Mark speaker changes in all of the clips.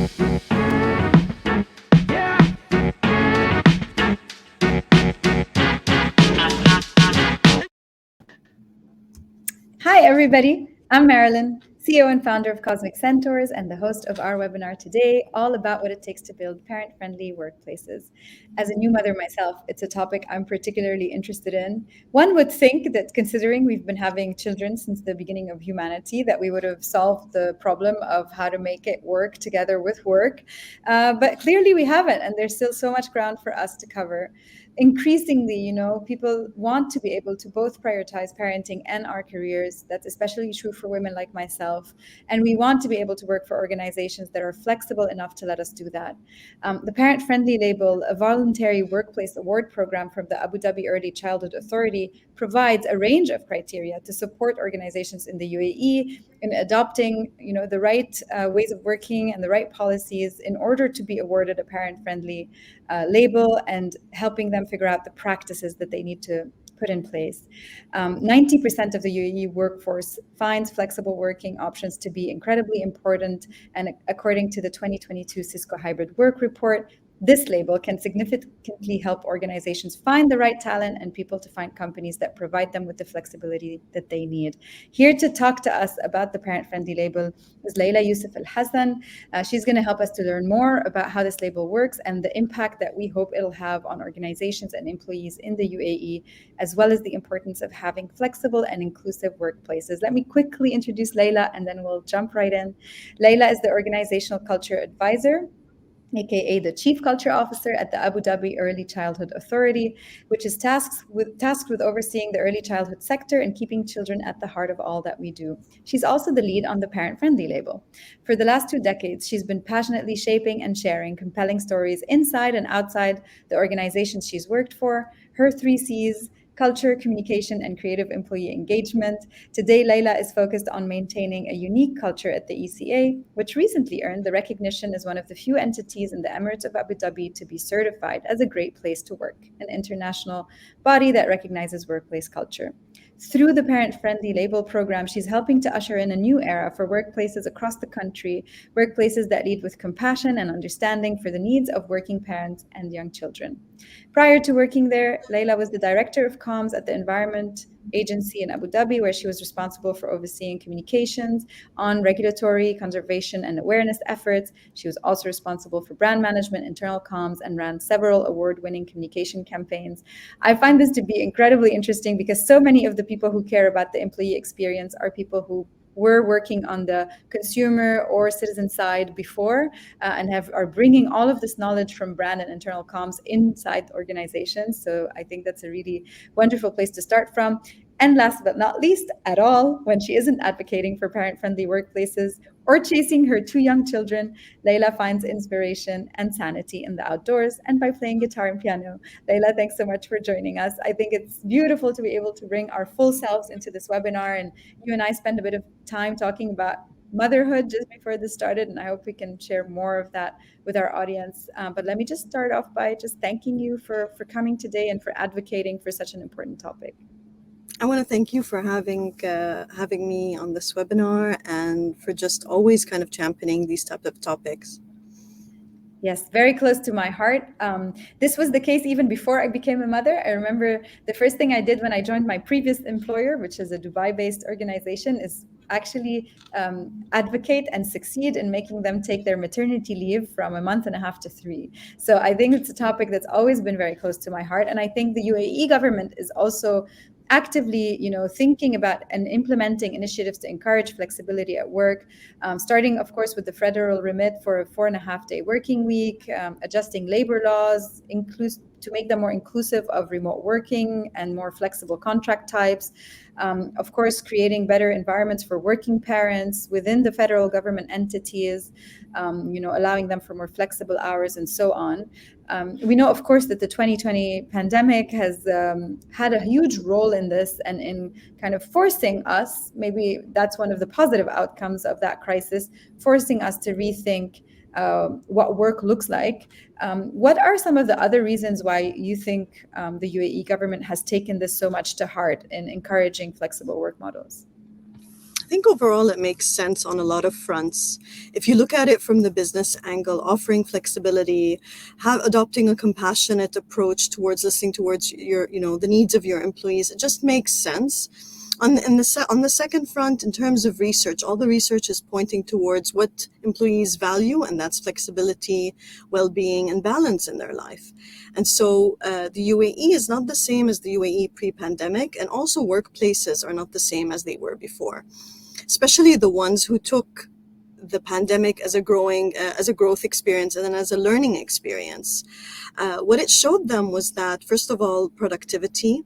Speaker 1: Hi, everybody. I'm Marilyn, CEO and founder of Cosmic Centaurs, and the host of our webinar today, all about what it takes to build parent-friendly workplaces. As a new mother myself, it's a topic I'm particularly interested in. One would think that considering we've been having children since the beginning of humanity, that we would have solved the problem of how to make it work together with work. But clearly we haven't, and there's still so much ground for us to cover. Increasingly, people want to be able to both prioritize parenting and our careers. That's especially true for women like myself. And we want to be able to work for organizations that are flexible enough to let us do that. The Parent Friendly Label, a voluntary workplace award program from the Abu Dhabi Early Childhood Authority, provides a range of criteria to support organizations in the UAE in adopting, the right ways of working and the right policies in order to be awarded a parent-friendly label, and helping them figure out the practices that they need to put in place. 90% of the UAE workforce finds flexible working options to be incredibly important, and according to the 2022 Cisco Hybrid Work Report, this label can significantly help organizations find the right talent and people to find companies that provide them with the flexibility that they need. Here to talk to us about the parent-friendly label is Layla Al Hassan. She's going to help us to learn more about how this label works and the impact that we hope it'll have on organizations and employees in the UAE, as well as the importance of having flexible and inclusive workplaces. Let me quickly introduce Layla, and then we'll jump right in. Layla is the Organizational Culture Advisor, aka the Chief Culture Officer at the Abu Dhabi Early Childhood Authority, which is tasked with overseeing the early childhood sector and keeping children at the heart of all that we do. She's also the lead on the Parent Friendly label. For the last 2 decades, she's been passionately shaping and sharing compelling stories inside and outside the organizations she's worked for. Her 3 C's: culture, communication, and creative employee engagement. Today, Layla is focused on maintaining a unique culture at the ECA, which recently earned the recognition as one of the few entities in the Emirates of Abu Dhabi to be certified as a great place to work, an international body that recognizes workplace culture. Through the Parent Friendly Label program, she's helping to usher in a new era for workplaces across the country, workplaces that lead with compassion and understanding for the needs of working parents and young children. Prior to working there, Layla was the director of comms at the Environment Agency in Abu Dhabi, where she was responsible for overseeing communications on regulatory, conservation, and awareness efforts. She was also responsible for brand management, internal comms, and ran several award-winning communication campaigns. I find this to be incredibly interesting because so many of the people who care about the employee experience are people who were working on the consumer or citizen side before, and are bringing all of this knowledge from brand and internal comms inside organizations. So I think that's a really wonderful place to start from. And last but not least at all, when she isn't advocating for parent-friendly workplaces or chasing her 2 young children, Layla finds inspiration and sanity in the outdoors and by playing guitar and piano. Layla, thanks so much for joining us. I think it's beautiful to be able to bring our full selves into this webinar, and you and I spend a bit of time talking about motherhood just before this started, and I hope we can share more of that with our audience. But let me just start off by just thanking you for coming today and for advocating for such an important topic.
Speaker 2: I want to thank you for having me on this webinar and for just always kind of championing these type of topics.
Speaker 1: Yes, very close to my heart. This was the case even before I became a mother. I remember the first thing I did when I joined my previous employer, which is a Dubai-based organization, is actually advocate and succeed in making them take their maternity leave from 1.5 months to 3. So I think it's a topic that's always been very close to my heart. And I think the UAE government is also actively, thinking about and implementing initiatives to encourage flexibility at work, starting, of course, with the federal remit for a 4.5-day working week, adjusting labor laws, to make them more inclusive of remote working and more flexible contract types. Of course, creating better environments for working parents within the federal government entities, allowing them for more flexible hours and so on. We know, of course, that the 2020 pandemic has had a huge role in this and in kind of forcing us, maybe that's one of the positive outcomes of that crisis, forcing us to rethink what work looks like. What are some of the other reasons why you think the UAE government has taken this so much to heart in encouraging flexible work models?
Speaker 2: think overall it makes sense on a lot of fronts. If you look at it from the business angle, offering flexibility, adopting a compassionate approach towards listening towards your, the needs of your employees, it just makes sense. On the second front, in terms of research, all the research is pointing towards what employees value, and that's flexibility, well-being, and balance in their life. And so the UAE is not the same as the UAE pre-pandemic, and also workplaces are not the same as they were before, especially the ones who took the pandemic as a growth experience and then as a learning experience. What it showed them was that, first of all, productivity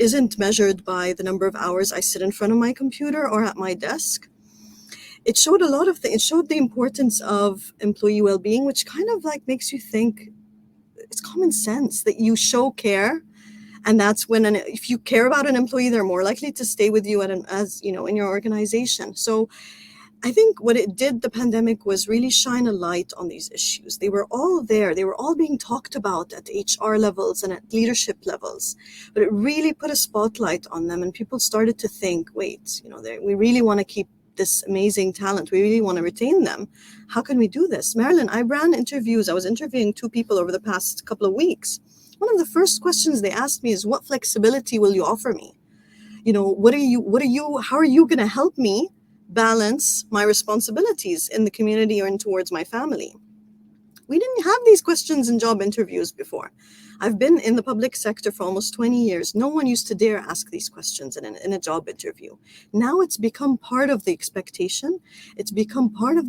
Speaker 2: isn't measured by the number of hours I sit in front of my computer or at my desk. It showed a lot of things. It showed the importance of employee well-being, which kind of like makes you think it's common sense that you show care. And that's when, if you care about an employee, they're more likely to stay with you in your organization. So I think what it did, the pandemic, was really shine a light on these issues. They were all there. They were all being talked about at HR levels and at leadership levels. But it really put a spotlight on them, and people started to think, wait, we really want to keep this amazing talent. We really want to retain them. How can we do this? Marilyn, I ran interviews. I was interviewing 2 people over the past couple of weeks. One of the first questions they asked me is, what flexibility will you offer me? How are you going to help me balance my responsibilities in the community or in towards my family? We didn't have these questions in job interviews before. I've been in the public sector for almost 20 years. No one used to dare ask these questions in a job interview. Now it's become part of the expectation. It's become part of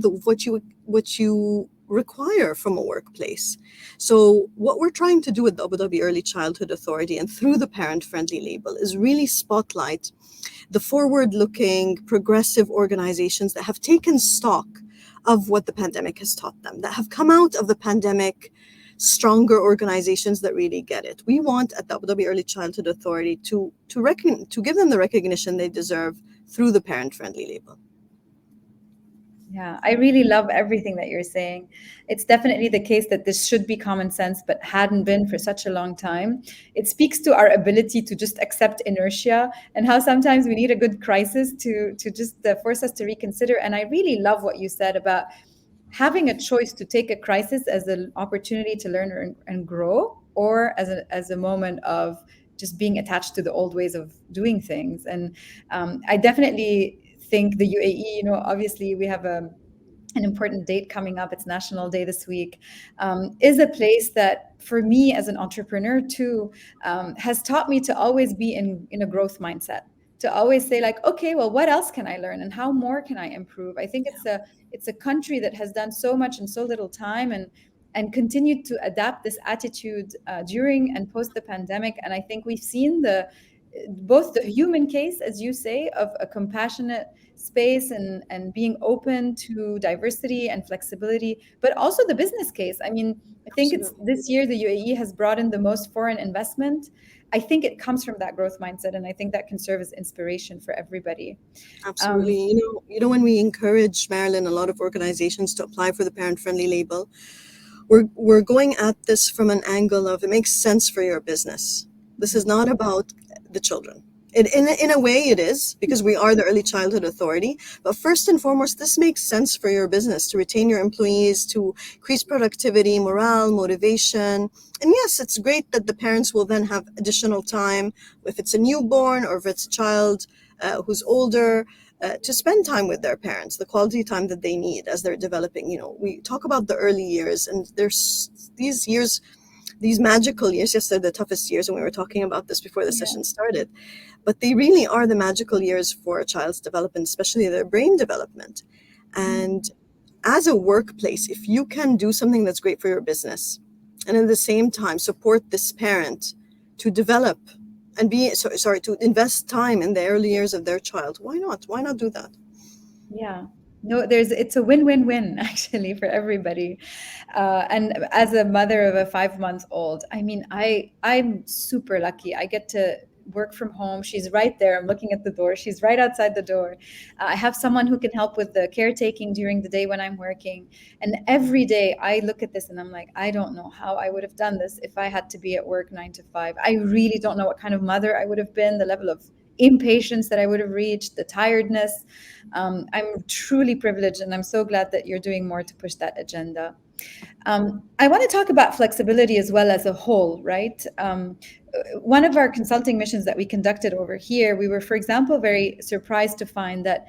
Speaker 2: what you require from a workplace. So what we're trying to do with the Abu Dhabi Early Childhood Authority and through the parent-friendly label is really spotlight the forward-looking, progressive organizations that have taken stock of what the pandemic has taught them, that have come out of the pandemic stronger organizations that really get it. We want at the Abu Dhabi Early Childhood Authority to give them the recognition they deserve through the parent-friendly label.
Speaker 1: Yeah, I really love everything that you're saying. It's definitely the case that this should be common sense, but hadn't been for such a long time. It speaks to our ability to just accept inertia and how sometimes we need a good crisis to just force us to reconsider. And I really love what you said about having a choice to take a crisis as an opportunity to learn and grow, or as a moment of just being attached to the old ways of doing things. And I definitely think the UAE, obviously we have an important date coming up. It's National Day this week, is a place that for me as an entrepreneur too, has taught me to always be in a growth mindset, to always say like, okay, well, what else can I learn and how more can I improve? I think it's a country that has done so much in so little time and continued to adapt this attitude during and post the pandemic. And I think we've seen both the human case, as you say, of a compassionate space and being open to diversity and flexibility, but also the business case. I mean, I think it's this year the UAE has brought in the most foreign investment. I think it comes from that growth mindset, and I think that can serve as inspiration for everybody.
Speaker 2: Absolutely. When we encourage, Marilyn, a lot of organizations to apply for the parent-friendly label, we're going at this from an angle of it makes sense for your business. This is not about the children. In a way it is, because we are the Early Childhood Authority. But first and foremost, this makes sense for your business to retain your employees, to increase productivity, morale, motivation. And yes, it's great that the parents will then have additional time, if it's a newborn or if it's a child who's older, to spend time with their parents, the quality time that they need as they're developing. We talk about the early years, and there's these years, these magical years. Yes, they're the toughest years, and we were talking about this before the session started. But they really are the magical years for a child's development, especially their brain development. And as a workplace, if you can do something that's great for your business, and at the same time support this parent to develop and to invest time in the early years of their child, why not? Why not do that?
Speaker 1: Yeah. No, it's a win-win-win actually for everybody. And as a mother of a 5-month-old, I mean, I'm super lucky. I get to work from home. She's right there. I'm looking at the door. She's right outside the door. I have someone who can help with the caretaking during the day when I'm working. And every day I look at this and I'm like, I don't know how I would have done this if I had to be at work 9 to 5. I really don't know what kind of mother I would have been, the level of impatience that I would have reached, the tiredness. I'm truly privileged, and I'm so glad that you're doing more to push that agenda. I want to talk about flexibility as well as a whole, right? One of our consulting missions that we conducted over here, we were, for example, very surprised to find that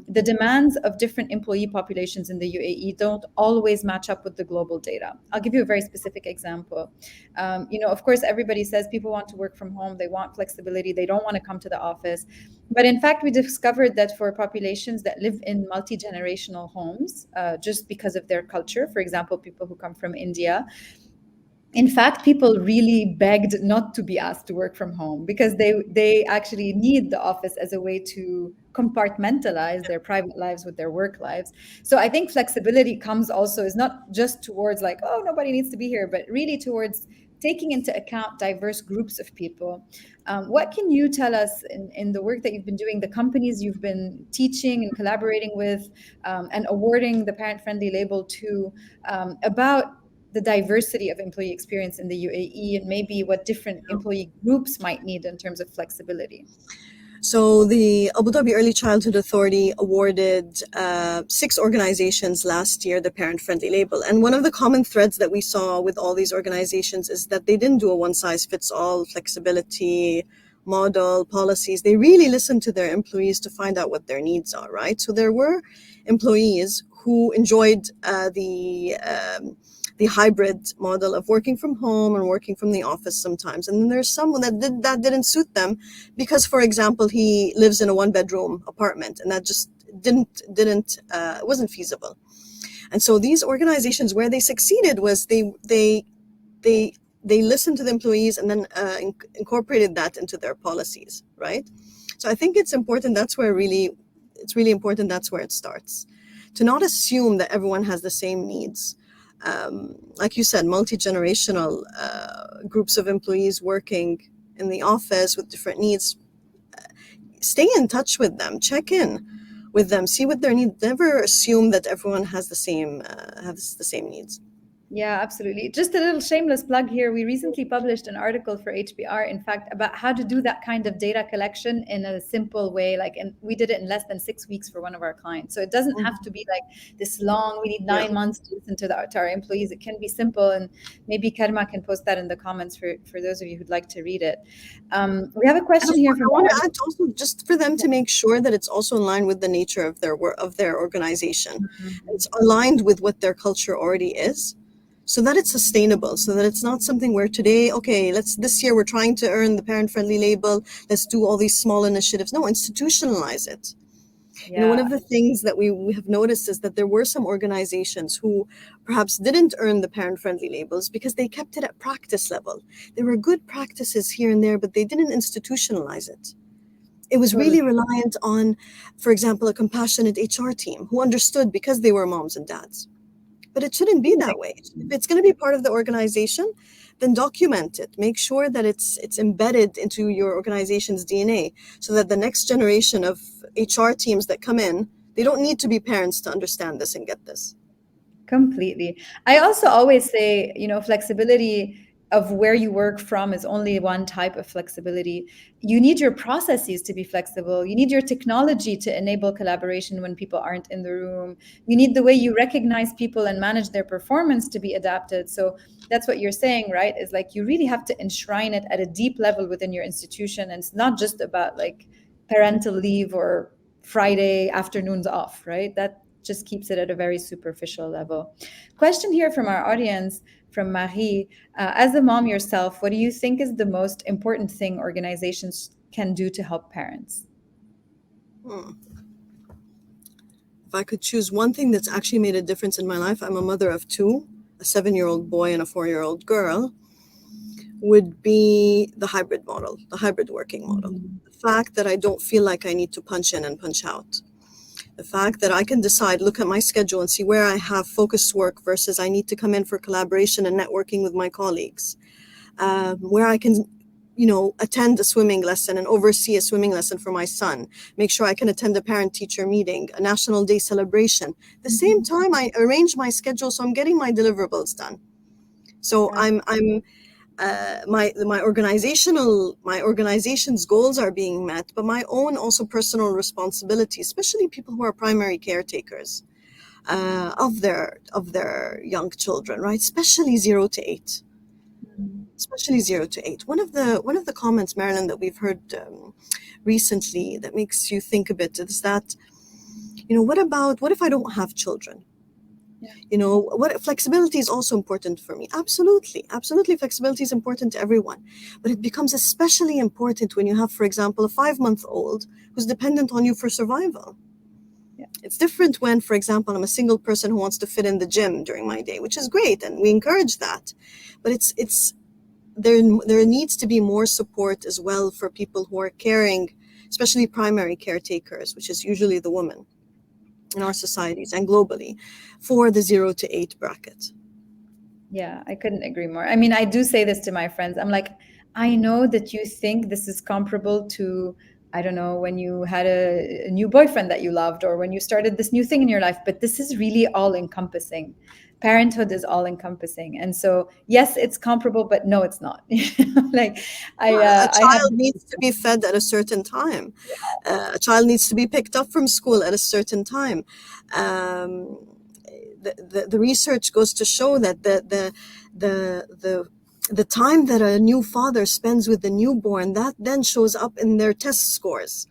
Speaker 1: the demands of different employee populations in the UAE don't always match up with the global data. I'll give you a very specific example. Of course, everybody says people want to work from home, they want flexibility, they don't want to come to the office. But in fact, we discovered that for populations that live in multi-generational homes, just because of their culture, for example, people who come from India, in fact, people really begged not to be asked to work from home because they actually need the office as a way to compartmentalize their private lives with their work lives. So I think flexibility comes also is not just towards like, oh, nobody needs to be here, but really towards taking into account diverse groups of people. What can you tell us in the work that you've been doing, the companies you've been teaching and collaborating with, and awarding the parent-friendly label to, about the diversity of employee experience in the UAE and maybe what different employee groups might need in terms of flexibility?
Speaker 2: So the Abu Dhabi Early Childhood Authority awarded 6 organizations last year the parent-friendly label. And one of the common threads that we saw with all these organizations is that they didn't do a one-size-fits-all flexibility model, policies. They really listened to their employees to find out what their needs are, right? So there were employees who enjoyed the hybrid model of working from home and working from the office sometimes. And then there's someone that didn't suit them because, for example, he lives in a 1-bedroom apartment and that just wasn't feasible. And so these organizations, where they succeeded was they listened to the employees and then incorporated that into their policies, right? So I think it's important. It's really important. That's where it starts. To not assume that everyone has the same needs. Like you said, multi-generational groups of employees working in the office with different needs. Stay in touch with them, check in with them, see what their needs. Never assume that everyone has the same needs.
Speaker 1: Yeah, absolutely. Just a little shameless plug here. We recently published an article for HBR, in fact, about how to do that kind of data collection in a simple way. And we did it in less than 6 weeks for one of our clients. So it doesn't have to be like this long. We need 9 months to listen to our employees. It can be simple, and maybe Karma can post that in the comments for those of you who'd like to read it. We have a question here from.
Speaker 2: I want to add also, just for them to make sure that it's also in line with the nature of their work, of their organization. Mm-hmm. It's aligned with what their culture already is, so that it's sustainable, so that it's not something where today, okay, this year we're trying to earn the parent-friendly label, let's do all these small initiatives. No, institutionalize it. Yeah. One of the things that we have noticed is that there were some organizations who perhaps didn't earn the parent-friendly labels because they kept it at practice level. There were good practices here and there, but they didn't institutionalize it. It was really reliant on, for example, a compassionate HR team who understood because they were moms and dads. But it shouldn't be that way. If it's going to be part of the organization, then document it. Make sure that it's embedded into your organization's DNA so that the next generation of HR teams that come in, they don't need to be parents to understand this and get this.
Speaker 1: Completely. I also always say, flexibility of where you work from is only one type of flexibility. You need your processes to be flexible. You need your technology to enable collaboration when people aren't in the room. You need the way you recognize people and manage their performance to be adapted. So that's what you're saying, right? Is like you really have to enshrine it at a deep level within your institution. And it's not just about like parental leave or Friday afternoons off, right? That just keeps it at a very superficial level. Question here from our audience, from Marie. As a mom yourself, what do you think is the most important thing organizations can do to help parents?
Speaker 2: If I could choose one thing that's actually made a difference in my life, I'm a mother of 2, a 7-year-old boy and a 4-year-old girl, would be the hybrid model, the hybrid working model. The fact that I don't feel like I need to punch in and punch out. The fact that I can decide, look at my schedule and see where I have focused work versus I need to come in for collaboration and networking with my colleagues. Where I can, attend a swimming lesson and oversee a swimming lesson for my son. Make sure I can attend a parent-teacher meeting, a National Day celebration. At the same time, I arrange my schedule so I'm getting my deliverables done. So I'm my organization's goals are being met, but my own also personal responsibility, especially people who are primary caretakers of their young children, right? Especially 0 to 8. Especially 0 to 8. One of the comments, Marilyn, that we've heard recently that makes you think a bit is that, what if I don't have children?
Speaker 1: Yeah.
Speaker 2: What flexibility is also important for me. Absolutely. Flexibility is important to everyone. But it becomes especially important when you have, for example, a 5-month-old who's dependent on you for survival.
Speaker 1: Yeah.
Speaker 2: It's different when, for example, I'm a single person who wants to fit in the gym during my day, which is great. And we encourage that. But there needs to be more support as well for people who are caring, especially primary caretakers, which is usually the woman in our societies and globally, for the 0 to 8 bracket.
Speaker 1: Yeah, I couldn't agree more. I mean, I do say this to my friends. I'm like, I know that you think this is comparable to, I don't know, when you had a new boyfriend that you loved or when you started this new thing in your life, but this is really all encompassing. Parenthood is all encompassing. And so, yes, it's comparable, but no, it's not. Like
Speaker 2: A
Speaker 1: I have,
Speaker 2: child needs to be fed at a certain time. A child needs to be picked up from school at a certain time. The research goes to show that the time that a new father spends with the newborn, that then shows up in their test scores.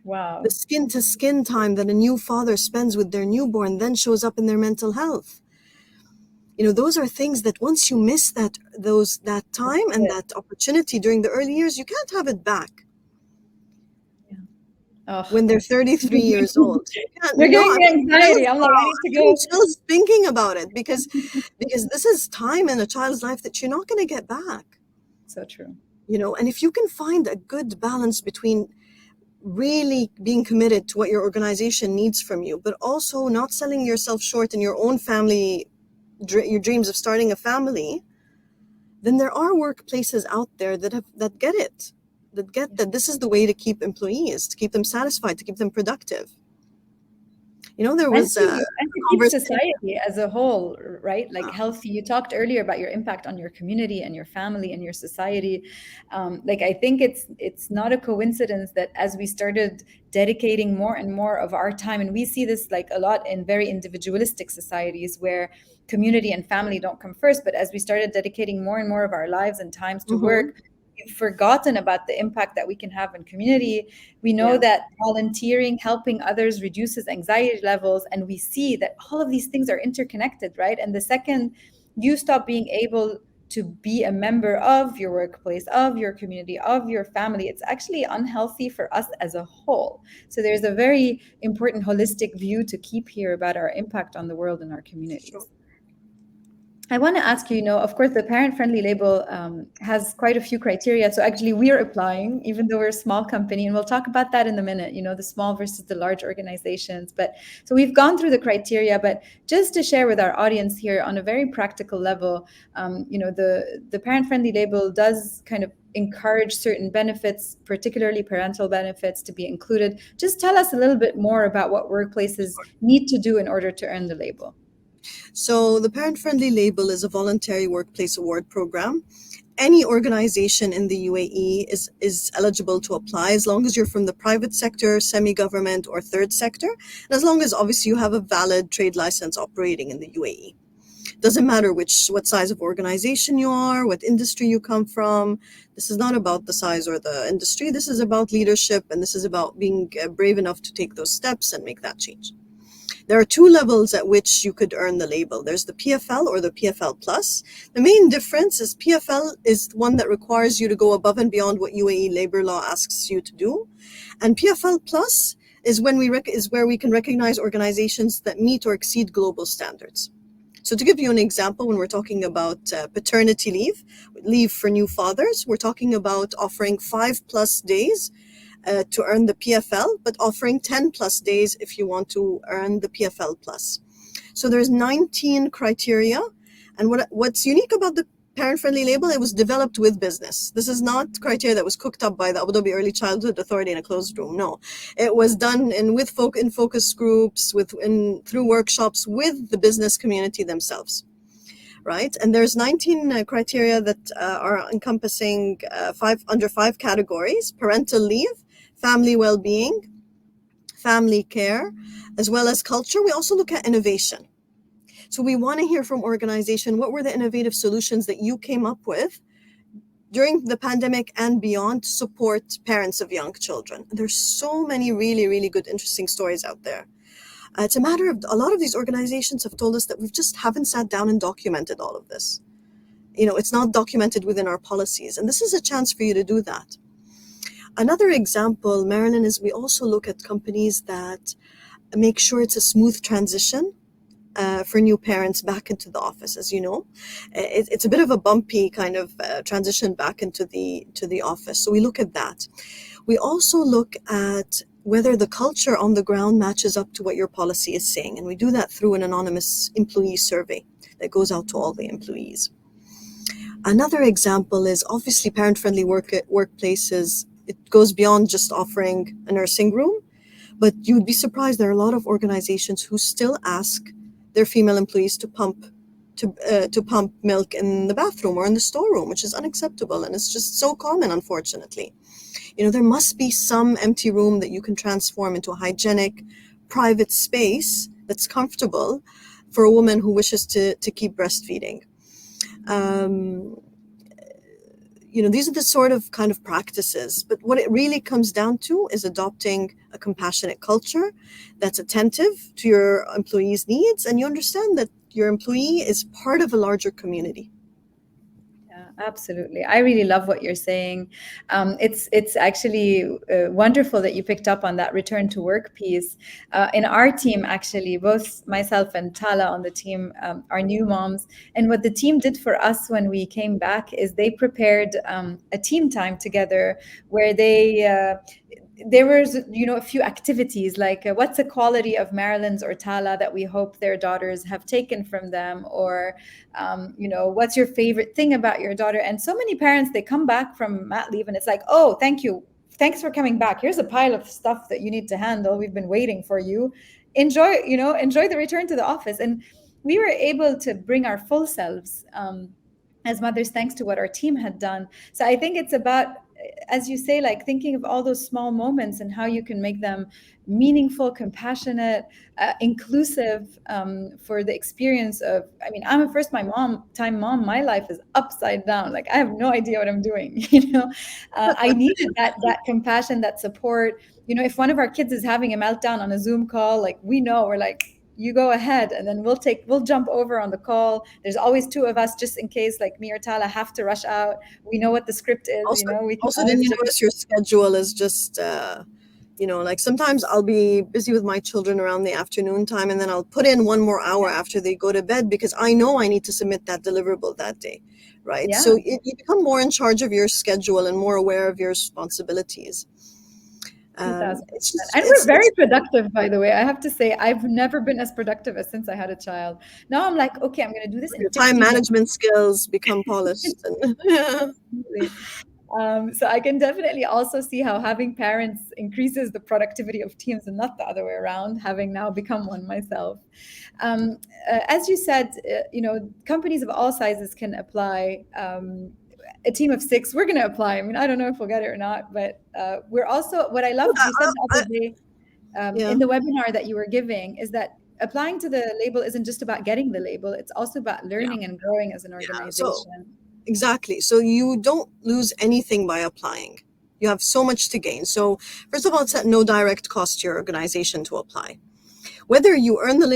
Speaker 1: wow.
Speaker 2: The skin to skin time that a new father spends with their newborn then shows up in their mental health. Those are things that once you miss that time and that opportunity during the early years, you can't have it back.
Speaker 1: Oh.
Speaker 2: When they're 33 years old.
Speaker 1: You're giving me anxiety. I'm like, I need to go.
Speaker 2: Chills thinking about it because this is time in a child's life that you're not going to get back.
Speaker 1: So true.
Speaker 2: And if you can find a good balance between really being committed to what your organization needs from you, but also not selling yourself short in your own family, your dreams of starting a family, then there are workplaces out there that get it. That get that this is the way to keep employees, to keep them satisfied, to keep them productive. There was
Speaker 1: and to keep society as a whole, right? Like healthy. You talked earlier about your impact on your community and your family and your society. Like I think it's not a coincidence that as we started dedicating more and more of our time, and we see this like a lot in very individualistic societies where community and family don't come first, but as we started dedicating more and more of our lives and times to work, we've forgotten about the impact that we can have in community. We know that volunteering, helping others reduces anxiety levels, and we see that all of these things are interconnected, right? And the second you stop being able to be a member of your workplace, of your community, of your family, it's actually unhealthy for us as a whole. So there's a very important holistic view to keep here about our impact on the world and our communities. Sure. I want to ask you, of course, the parent-friendly label has quite a few criteria. So actually we're applying, even though we're a small company, and we'll talk about that in a minute, the small versus the large organizations. But so we've gone through the criteria, but just to share with our audience here on a very practical level, the parent-friendly label does kind of encourage certain benefits, particularly parental benefits, to be included. Just tell us a little bit more about what workplaces need to do in order to earn the label.
Speaker 2: So the parent-friendly label is a voluntary workplace award program. Any organization in the UAE is eligible to apply as long as you're from the private sector, semi-government, or third sector, and as long as obviously you have a valid trade license operating in the UAE. Doesn't matter what size of organization you are, what industry you come from. This is not about the size or the industry. This is about leadership, and this is about being brave enough to take those steps and make that change. There are 2 levels at which you could earn the label. There's the PFL or the PFL Plus. The main difference is PFL is one that requires you to go above and beyond what UAE labor law asks you to do. And PFL Plus is where we can recognize organizations that meet or exceed global standards. So to give you an example, when we're talking about paternity leave for new fathers, we're talking about offering 5+ days to earn the PFL, but offering 10+ days if you want to earn the PFL Plus. So there's 19 criteria. And what's unique about the parent-friendly label, it was developed with business. This is not criteria that was cooked up by the Abu Dhabi Early Childhood Authority in a closed room. No, it was done in focus groups, through workshops with the business community themselves. right? And there's 19 criteria that are encompassing under five categories: parental leave, family well-being, family care, as well as culture. We also look at innovation. So we want to hear from organization, what were the innovative solutions that you came up with during the pandemic and beyond to support parents of young children? There's so many really, really good, interesting stories out there. It's a matter of, a lot of these organizations have told us that we just haven't sat down and documented all of this. It's not documented within our policies, and this is a chance for you to do that. Another example, Marilyn, is we also look at companies that make sure it's a smooth transition for new parents back into the office. As you know, it's a bit of a bumpy kind of transition back into the office. So we look at that. We also look at whether the culture on the ground matches up to what your policy is saying. And we do that through an anonymous employee survey that goes out to all the employees. Another example is obviously parent-friendly workplaces. It goes beyond just offering a nursing room, but you'd be surprised there are a lot of organizations who still ask their female employees to pump milk in the bathroom or in the storeroom, which is unacceptable, and it's just so common, unfortunately. There must be some empty room that you can transform into a hygienic, private space that's comfortable for a woman who wishes to keep breastfeeding. These are the sort of kind of practices, but what it really comes down to is adopting a compassionate culture that's attentive to your employees' needs, and you understand that your employee is part of a larger community.
Speaker 1: Yeah, absolutely. I really love what you're saying. It's actually wonderful that you picked up on that return to work piece. In our team, actually, both myself and Tala on the team are new moms. And what the team did for us when we came back is they prepared a team time together where there was, a few activities like what's a quality of Marilyn's or Tala that we hope their daughters have taken from them, or what's your favorite thing about your daughter? And so many parents, they come back from mat leave and it's like, oh, thanks for coming back, here's a pile of stuff that you need to handle, we've been waiting for you, enjoy the return to the office. And we were able to bring our full selves as mothers thanks to what our team had done. So I think it's about, as you say, like thinking of all those small moments and how you can make them meaningful, compassionate, inclusive, for the experience of, I'm a time mom, my life is upside down. Like I have no idea what I'm doing. I needed that compassion, that support. If one of our kids is having a meltdown on a Zoom call, like we're like, you go ahead, and then we'll jump over on the call. There's always two of us just in case like me or Tala have to rush out. We know what the script is.
Speaker 2: Also, didn't you notice your schedule is just like sometimes I'll be busy with my children around the afternoon time, and then I'll put in one more hour after they go to bed because I know I need to submit that deliverable that day, right?
Speaker 1: Yeah.
Speaker 2: So you become more in charge of your schedule and more aware of your responsibilities.
Speaker 1: And we're very productive, by the way. I have to say, I've never been as productive as since I had a child. Now I'm like, okay, I'm going to do this.
Speaker 2: Your time management skills become polished.
Speaker 1: So I can definitely also see how having parents increases the productivity of teams and not the other way around, having now become one myself. As you said, companies of all sizes can apply. A team of 6, we're going to apply. I don't know if we'll get it or not, but we're also, what I love, you said the other day in the webinar that you were giving, is that applying to the label isn't just about getting the label, it's also about learning and growing as an organization.
Speaker 2: Exactly. So you don't lose anything by applying. You have so much to gain. So first of all, it's at no direct cost to your organization to apply. Whether you earn the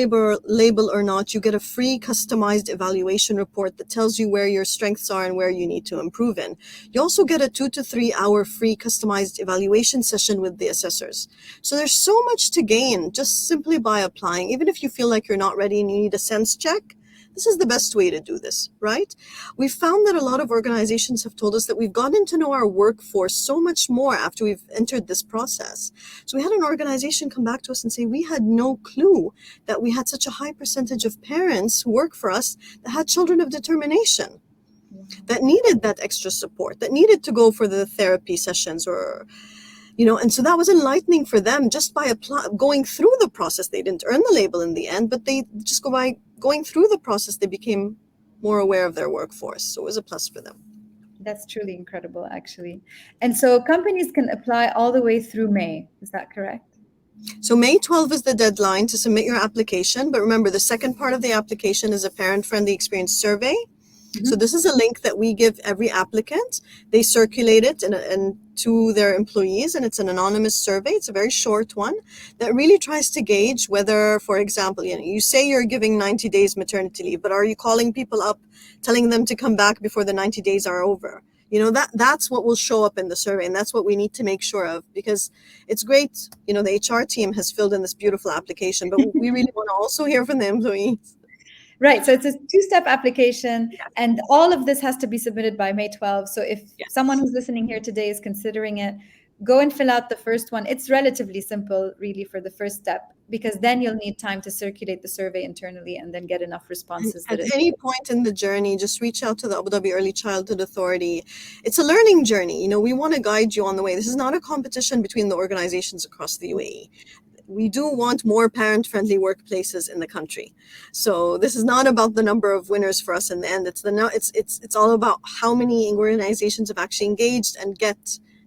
Speaker 2: label or not, you get a free customized evaluation report that tells you where your strengths are and where you need to improve in. You also get a 2 to 3 hour free customized evaluation session with the assessors. So there's so much to gain just simply by applying. Even if you feel like you're not ready and you need a sense check, this is the best way to do this, right? We've found that a lot of organizations have told us that we've gotten to know our workforce so much more after we've entered this process. So we had an organization come back to us and say, we had no clue that we had such a high percentage of parents who work for us that had children of determination, that needed that extra support, that needed to go for the therapy sessions and so that was enlightening for them just by going through the process. They didn't earn the label in the end, but they just going through the process, they became more aware of their workforce. So it was a plus for them.
Speaker 1: That's truly incredible, actually. And so companies can apply all the way through May. Is that correct?
Speaker 2: So May 12th is the deadline to submit your application. But remember, the second part of the application is a parent-friendly experience survey. So this is a link that we give every applicant. They circulate it and to their employees, and it's an anonymous survey. It's a very short one that really tries to gauge whether, for example, you say you're giving 90 days maternity leave, but are you calling people up, telling them to come back before the 90 days are over? That's what will show up in the survey, and that's what we need to make sure of, because it's great. The HR team has filled in this beautiful application, but we really want to also hear from the employees.
Speaker 1: Right. So it's a two-step application, and all of this has to be submitted by May 12th. So if someone who's listening here today is considering it, go and fill out the first one. It's relatively simple, really, for the first step, because then you'll need time to circulate the survey internally and then get enough responses.
Speaker 2: At any point in the journey, just reach out to the Abu Dhabi Early Childhood Authority. It's a learning journey. We want to guide you on the way. This is not a competition between the organizations across the UAE. We do want more parent-friendly workplaces in the country. So this is not about the number of winners for us in the end. It's all about how many organizations have actually engaged and get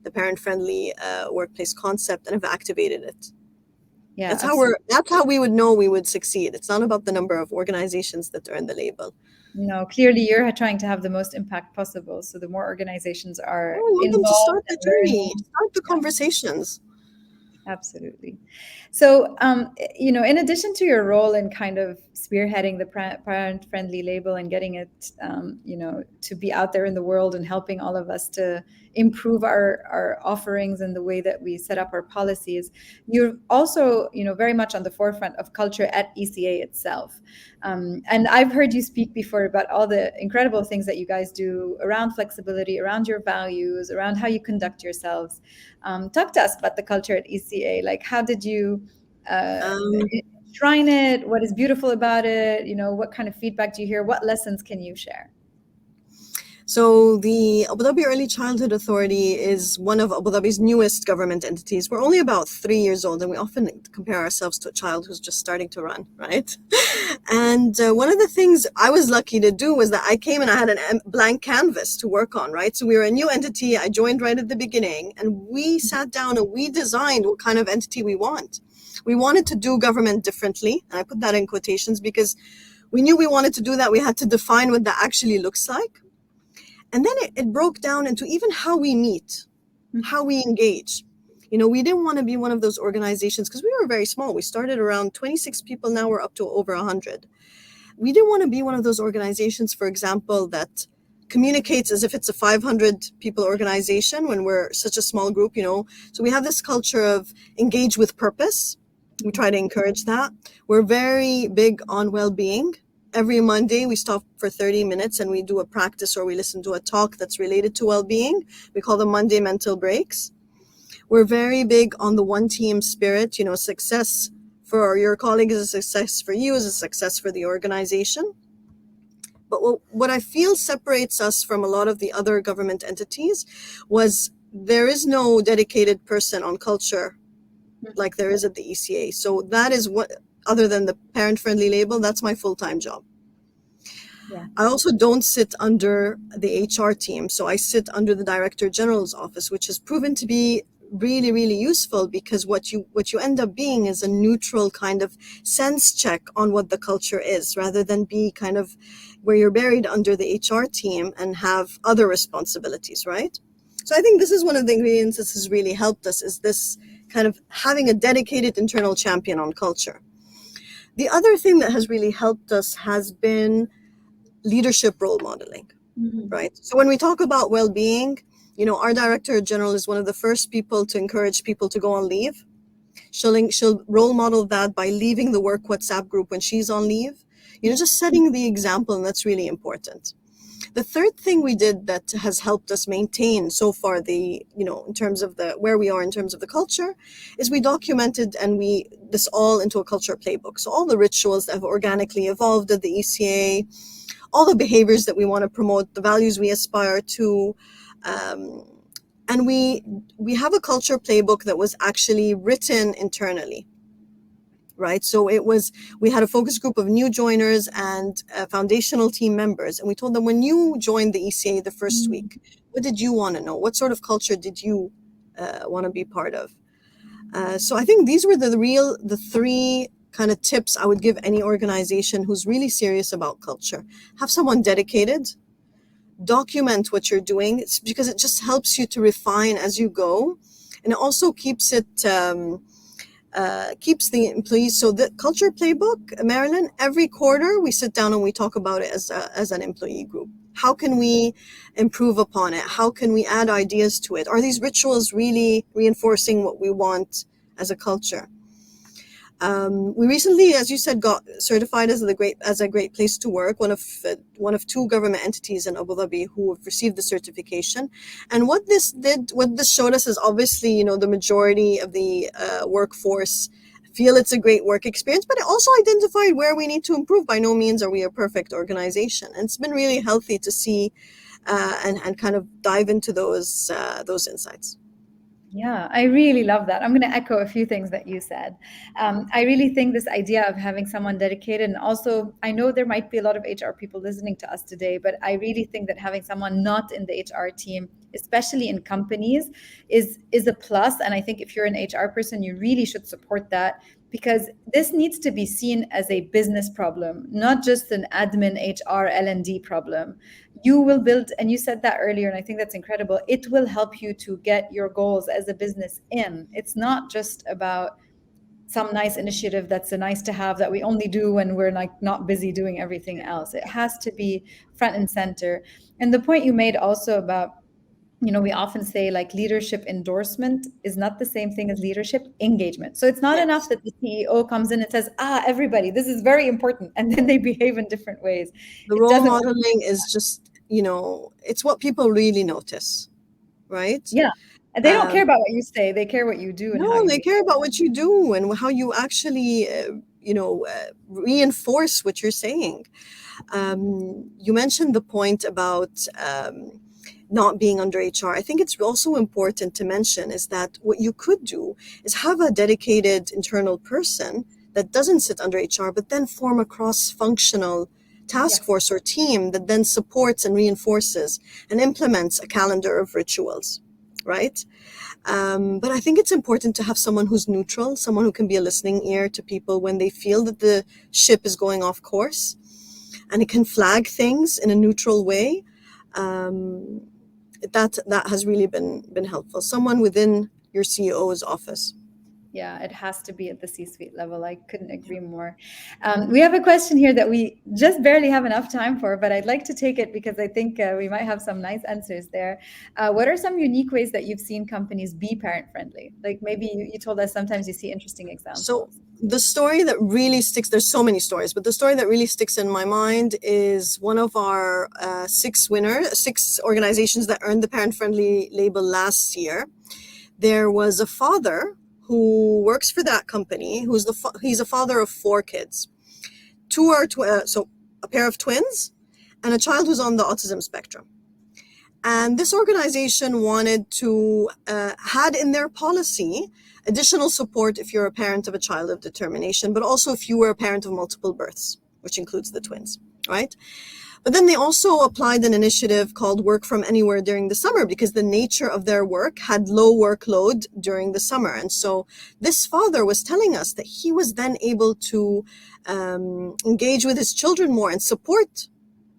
Speaker 2: the parent-friendly workplace concept and have activated it.
Speaker 1: Yeah,
Speaker 2: that's how we would know we would succeed. It's not about the number of organizations that earn the label.
Speaker 1: No, clearly you're trying to have the most impact possible. So the more organizations are
Speaker 2: involved, to start the journey,
Speaker 1: learning,
Speaker 2: start the conversations.
Speaker 1: Absolutely. So, in addition to your role in kind of spearheading the parent-friendly label and getting it, to be out there in the world and helping all of us to improve our offerings and the way that we set up our policies, you're also, very much on the forefront of culture at ECA itself. And I've heard you speak before about all the incredible things that you guys do around flexibility, around your values, around how you conduct yourselves. Talk to us about the culture at ECA. Like, how did you enshrine it? What is beautiful about it? What kind of feedback do you hear? What lessons can you share?
Speaker 2: So the Abu Dhabi Early Childhood Authority is one of Abu Dhabi's newest government entities. We're only about 3 years old, and we often compare ourselves to a child who's just starting to run, right? And one of the things I was lucky to do was that I came and I had a blank canvas to work on, right? So we were a new entity. I joined right at the beginning, and we sat down and we designed what kind of entity we want. We wanted to do government differently, and I put that in quotations because we knew we wanted to do that. We had to define what that actually looks like. And then it broke down into even how we meet, how we engage. We didn't want to be one of those organizations because we were very small. We started around 26 people. Now we're up to over 100. We didn't want to be one of those organizations, for example, that communicates as if it's a 500 people organization when we're such a small group, So we have this culture of engage with purpose. We try to encourage that. We're very big on well-being. Every Monday, we stop for 30 minutes and we do a practice or we listen to a talk that's related to well-being. We call them Monday mental breaks. We're very big on the one team spirit. Success for your colleague is a success for you, is a success for the organization. But what I feel separates us from a lot of the other government entities was there is no dedicated person on culture like there is at the ECA. So that is what, other than the parent-friendly label, that's my full-time job. Yeah. I also don't sit under the HR team. So I sit under the Director General's office, which has proven to be really, really useful because what you end up being is a neutral kind of sense check on what the culture is, rather than be kind of where you're buried under the HR team and have other responsibilities, right? So I think this is one of the ingredients that has really helped us, is this kind of having a dedicated internal champion on culture. The other thing that has really helped us has been leadership role modeling, right? So when we talk about well-being, our Director General is one of the first people to encourage people to go on leave. She'll role model that by leaving the work WhatsApp group when she's on leave, just setting the example, and that's really important. The third thing we did that has helped us maintain so far in terms of where we are in terms of the culture, is we documented this all into a culture playbook. So all the rituals that have organically evolved at the ECA, all the behaviors that we want to promote, the values we aspire to, and we have a culture playbook that was actually written internally, right? So we had a focus group of new joiners and foundational team members. And we told them, when you joined the ECA the first week, what did you want to know? What sort of culture did you want to be part of? So I think these were the three kind of tips I would give any organization who's really serious about culture. Have someone dedicated, document what you're doing, because it just helps you to refine as you go. And it also keeps the employees. So the culture playbook, Marilyn, every quarter we sit down and we talk about it as an employee group. How can we improve upon it? How can we add ideas to it? Are these rituals really reinforcing what we want as a culture? We recently, as you said, got certified as a great place to work. One of two government entities in Abu Dhabi who have received the certification. And what this showed us is, obviously, the majority of the workforce feel it's a great work experience, but it also identified where we need to improve. By no means are we a perfect organization, and it's been really healthy to see and kind of dive into those insights.
Speaker 1: Yeah, I really love that. I'm going to echo a few things that you said. I really think this idea of having someone dedicated, and also I know there might be a lot of HR people listening to us today, but I really think that having someone not in the HR team, especially in companies, is a plus. And I think if you're an HR person, you really should support that, because this needs to be seen as a business problem, not just an admin HR L&D problem. You will build, and you said that earlier, and I think that's incredible, it will help you to get your goals as a business in. It's not just about some nice initiative that's a nice to have that we only do when we're like not busy doing everything else. It has to be front and center. And the point you made also about, we often say like leadership endorsement is not the same thing as leadership engagement. So it's not enough
Speaker 2: Yes.
Speaker 1: that the CEO comes in and says, everybody, this is very important, and then they behave in different ways.
Speaker 2: The
Speaker 1: It
Speaker 2: role
Speaker 1: doesn't work.
Speaker 2: modeling is just, it's what people really notice, right?
Speaker 1: Yeah. And they don't
Speaker 2: Um,
Speaker 1: care about what you say. They care what you do and how
Speaker 2: no,
Speaker 1: you
Speaker 2: they
Speaker 1: behave.
Speaker 2: care about what you do and how you actually, reinforce what you're saying. You mentioned the point about not being under HR. I think it's also important to mention is that what you could do is have a dedicated internal person that doesn't sit under HR, but then form a cross-functional task
Speaker 1: Yes.
Speaker 2: force or team that then supports and reinforces and implements a calendar of rituals, right? But I think it's important to have someone who's neutral, someone who can be a listening ear to people when they feel that the ship is going off course, and it can flag things in a neutral way. That has really been helpful. Someone within your CEO's office.
Speaker 1: Yeah, it has to be at the C-suite level. I couldn't agree more. We have a question here that we just barely have enough time for, but I'd like to take it because I think we might have some nice answers there. What are some unique ways that you've seen companies be parent-friendly? Like maybe you told us sometimes you see interesting
Speaker 2: So
Speaker 1: examples.
Speaker 2: the story that really sticks, there's so many stories, but the story that really sticks in my mind is one of our six organizations that earned the parent-friendly label last year. There was a father who works for that company, he's a father of four kids. Two are so a pair of twins and a child who's on the autism spectrum. And this organization wanted to had in their policy additional support if you're a parent of a child of determination, but also if you were a parent of multiple births, which includes the twins, right? But then they also applied an initiative called Work from Anywhere during the summer, because the nature of their work had low workload during the summer. And so this father was telling us that he was then able to engage with his children more and support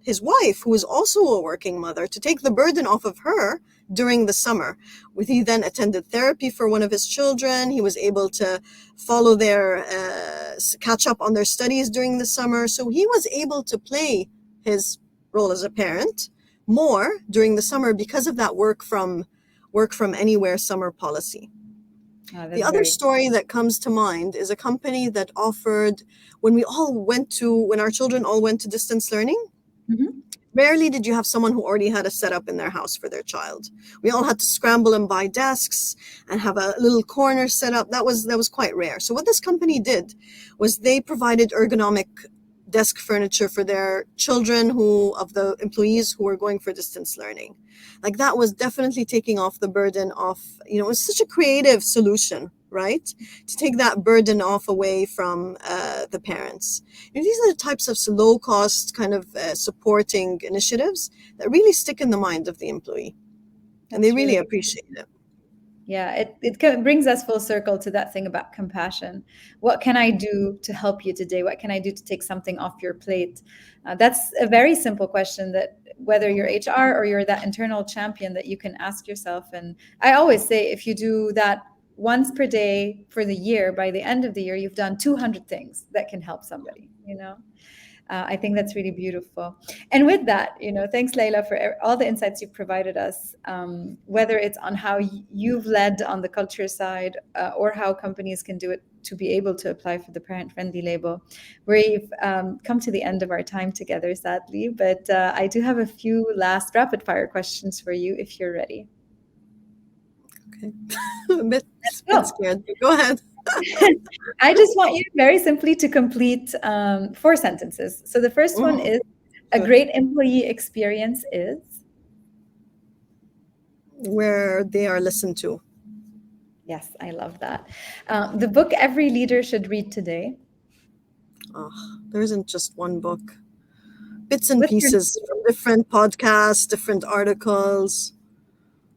Speaker 2: his wife, who is also a working mother, to take the burden off of her during the summer. He then attended therapy for one of his children. He was able to follow catch up on their studies during the summer. So he was able to play his role as a parent more during the summer because of that work from anywhere summer policy. The other story that comes to mind is a company that offered, when our children all went to distance learning, rarely did you have someone who already had a setup in their house for their child. We all had to scramble and buy desks and have a little corner set up. That was quite rare. So what this company did was they provided ergonomic desk furniture for their children of the employees who were going for distance learning. Like, that was definitely taking off the burden of, it was such a creative solution, right? To take that burden off away from the parents. These are the types of low cost kind of supporting initiatives that really stick in the mind of the employee, and they
Speaker 1: That's
Speaker 2: really
Speaker 1: really,
Speaker 2: appreciate it.
Speaker 1: yeah, it brings us full circle to that thing about compassion. What can I do to help you today? What can I do to take something off your plate? That's a very simple question that whether you're HR or you're that internal champion that you can ask yourself. And I always say if you do that once per day for the year, by the end of the year, you've done 200 things that can help somebody, you know? I think that's really beautiful. And with that, thanks, Layla, for all the insights you've provided us, whether it's on how you've led on the culture side or how companies can do it to be able to apply for the parent-friendly label. We've come to the end of our time together, sadly, but I do have a few last rapid-fire questions for you if you're ready.
Speaker 2: Okay. a bit
Speaker 1: go.
Speaker 2: scared. Go ahead.
Speaker 1: I just want you very simply to complete 4 sentences. So the first one is, a great employee experience is?
Speaker 2: Where they are listened to.
Speaker 1: Yes, I love that. The book every leader should read today?
Speaker 2: Oh, there isn't just one book. Bits and
Speaker 1: What's
Speaker 2: pieces from different podcasts, different articles.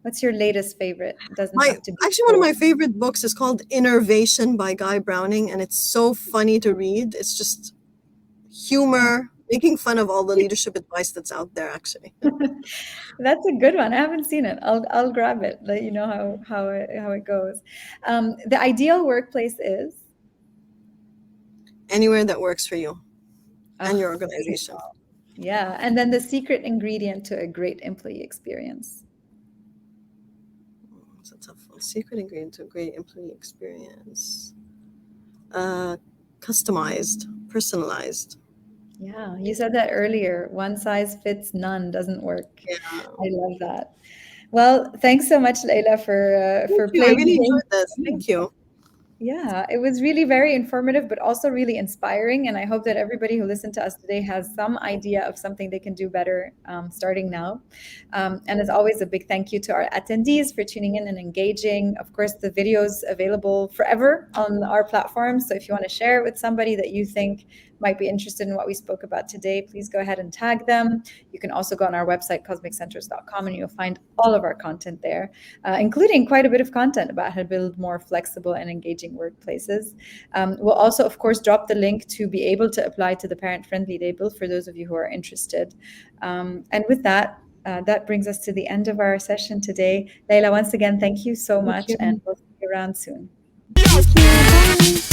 Speaker 1: What's your latest favorite? It doesn't have to be.
Speaker 2: Actually, one of my favorite books is called Innervation by Guy Browning, and it's so funny to read. It's just humor, making fun of all the leadership advice that's out there, actually.
Speaker 1: That's a good one. I haven't seen it. I'll grab it. Let you know how it goes. The ideal workplace is?
Speaker 2: Anywhere that works for you and your organization.
Speaker 1: Yeah. And then the secret ingredient to a great employee experience?
Speaker 2: That's a tough one. Secret ingredient to a great employee experience. Customized, personalized.
Speaker 1: Yeah, you said that earlier. One size fits none doesn't work.
Speaker 2: Yeah.
Speaker 1: I love that. Well, thanks so much, Layla, for
Speaker 2: Thank you. I
Speaker 1: playing.
Speaker 2: really enjoyed this. Thank you.
Speaker 1: Yeah, it was really very informative, but also really inspiring. And I hope that everybody who listened to us today has some idea of something they can do better starting now. And as always, a big thank you to our attendees for tuning in and engaging. Of course, the video's available forever on our platform. So if you want to share it with somebody that you think might be interested in what we spoke about today, please go ahead and tag them. You can also go on our website, cosmiccentaurs.com, and you'll find all of our content there, including quite a bit of content about how to build more flexible and engaging workplaces. We'll also, of course, drop the link to be able to apply to the parent-friendly label for those of you who are interested. And with that, that brings us to the end of our session today. Layla, once again, thank you so much, and we'll see you around soon.
Speaker 2: Thank you. Bye.